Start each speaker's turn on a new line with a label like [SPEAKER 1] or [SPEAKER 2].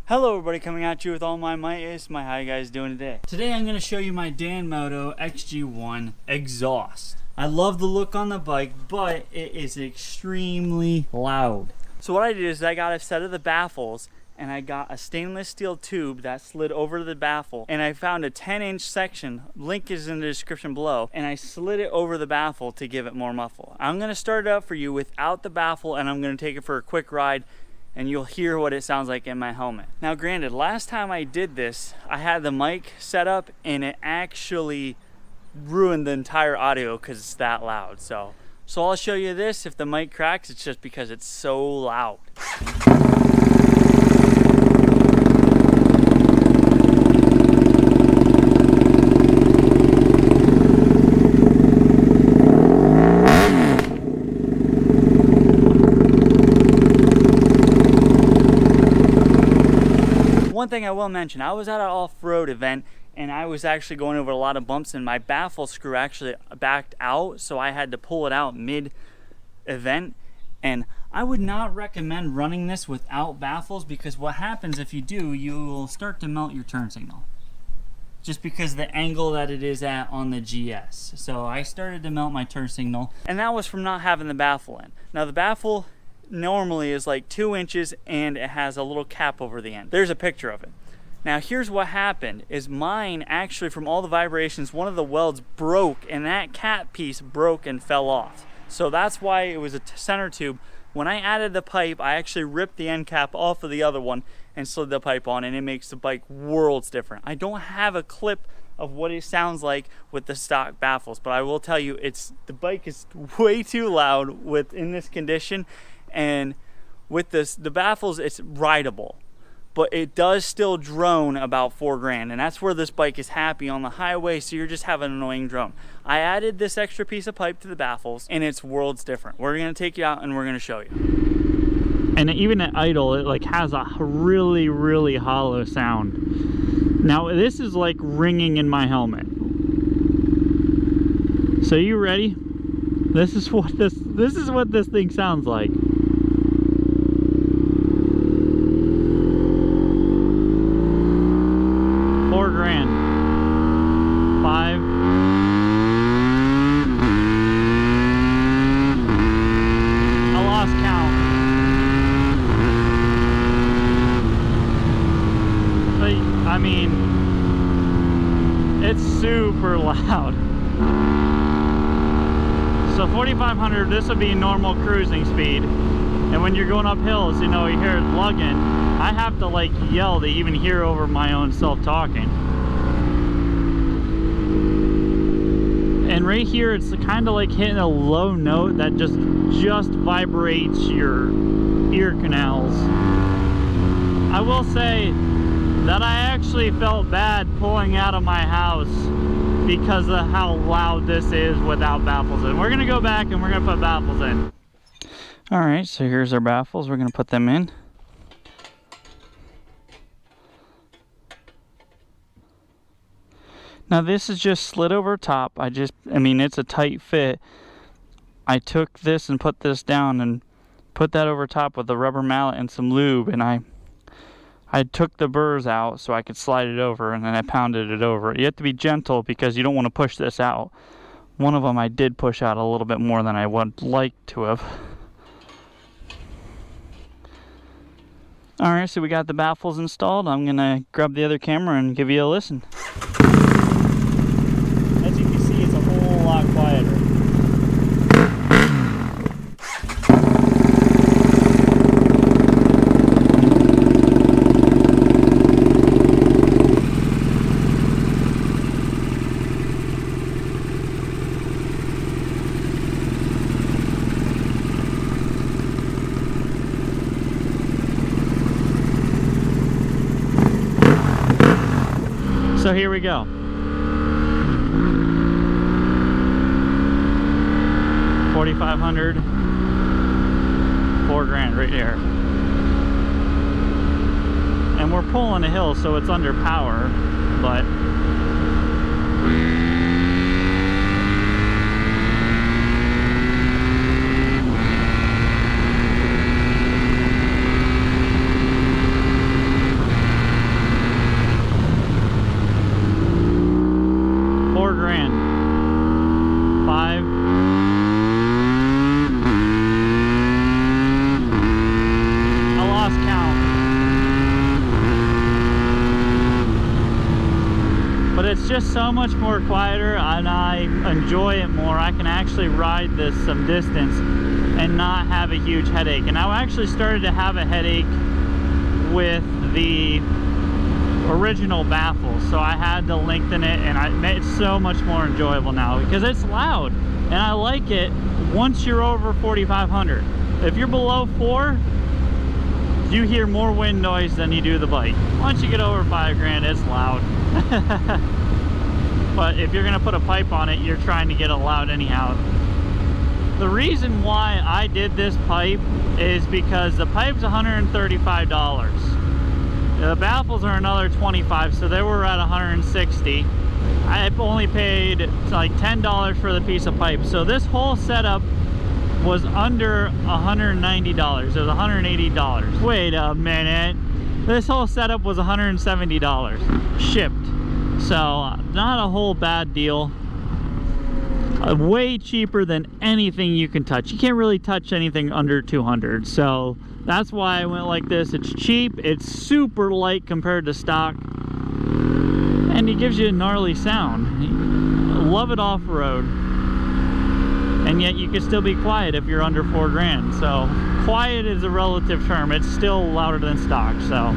[SPEAKER 1] Hello everybody, coming at you with all my might. How you guys doing today? Today I'm going to show you my Danmoto XG-1 exhaust. I love the look on the bike, but it is extremely loud. So what I did is I got a set of the baffles and I got a stainless steel tube that slid over the baffle, and I found a 10-inch section, link is in the description below, and I slid it over the baffle to give it more muffle. I'm going to start it up for you without the baffle, and I'm going to take it for a quick ride and you'll hear what it sounds like in my helmet. Now granted, last time I did this, I had the mic set up and it actually ruined the entire audio because it's that loud. So I'll show you this. If the mic cracks, it's just because it's so loud. One thing I will mention, I was at an off-road event and I was actually going over a lot of bumps and my baffle screw actually backed out, so I had to pull it out mid-event. And I would not recommend running this without baffles, because what happens if you do, you will start to melt your turn signal. Just because the angle that it is at on the GS. So I started to melt my turn signal, and that was from not having the baffle in. Now the baffle normally is like 2 inches and it has a little cap over the end. There's a picture of it. Now here's what happened is mine actually, from all the vibrations, one of the welds broke and that cap piece broke and fell off. So that's why it was a center tube. When I added the pipe, I actually ripped the end cap off of the other one and slid the pipe on, and it makes the bike worlds different. I don't have a clip of what it sounds like with the stock baffles, but I will tell you, the bike is way too loud in this condition. And with the baffles, it's rideable, but it does still drone about $4,000, and that's where this bike is happy on the highway. So you're just having an annoying drone. I added this extra piece of pipe to the baffles and it's worlds different. We're going to take you out and we're going to show you. And even at idle, it like has a really hollow sound. Now this is like ringing in my helmet. So you ready? This is what this thing sounds like. $4,000. 5. I lost count. But I mean, it's super loud. So 4,500, this would be normal cruising speed. And when you're going up hills, you know, you hear it lugging. I have to like yell to even hear over my own self talking. And right here, it's kind of like hitting a low note that just vibrates your ear canals. I will say that I actually felt bad pulling out of my house because of how loud this is without baffles in. We're gonna go back and we're gonna put baffles in. All right, so here's our baffles. We're gonna put them in. Now this is just slid over top. I mean, it's a tight fit. I took this and put this down and put that over top with a rubber mallet and some lube, and I took the burrs out so I could slide it over, and then I pounded it over. You have to be gentle because you don't want to push this out. One of them I did push out a little bit more than I would like to have. Alright, so we got the baffles installed. I'm going to grab the other camera and give you a listen. As you can see, it's a whole lot quieter. So here we go. 4,500, $4,000 right here. And we're pulling a hill, so it's under power, but just so much more quieter, and I enjoy it more. I can actually ride this some distance and not have a huge headache. And I actually started to have a headache with the original baffles, so I had to lengthen it, and it's so much more enjoyable now because it's loud, and I like it once you're over 4,500. If you're below 4, you hear more wind noise than you do the bike. Once you get over 5 grand, it's loud. But if you're gonna put a pipe on it, you're trying to get it loud anyhow. The reason why I did this pipe is because the pipe's $135. The baffles are another $25, so they were at $160. I only paid like $10 for the piece of pipe. So this whole setup was under $190. It was $180. Wait a minute. This whole setup was $170 shipped. So not a whole bad deal. Way cheaper than anything you can touch. You can't really touch anything under 200. So that's why I went like this. It's cheap. It's super light compared to stock. And it gives you a gnarly sound. Love it off-road. And yet you can still be quiet if you're under 4 grand. So quiet is a relative term. It's still louder than stock. So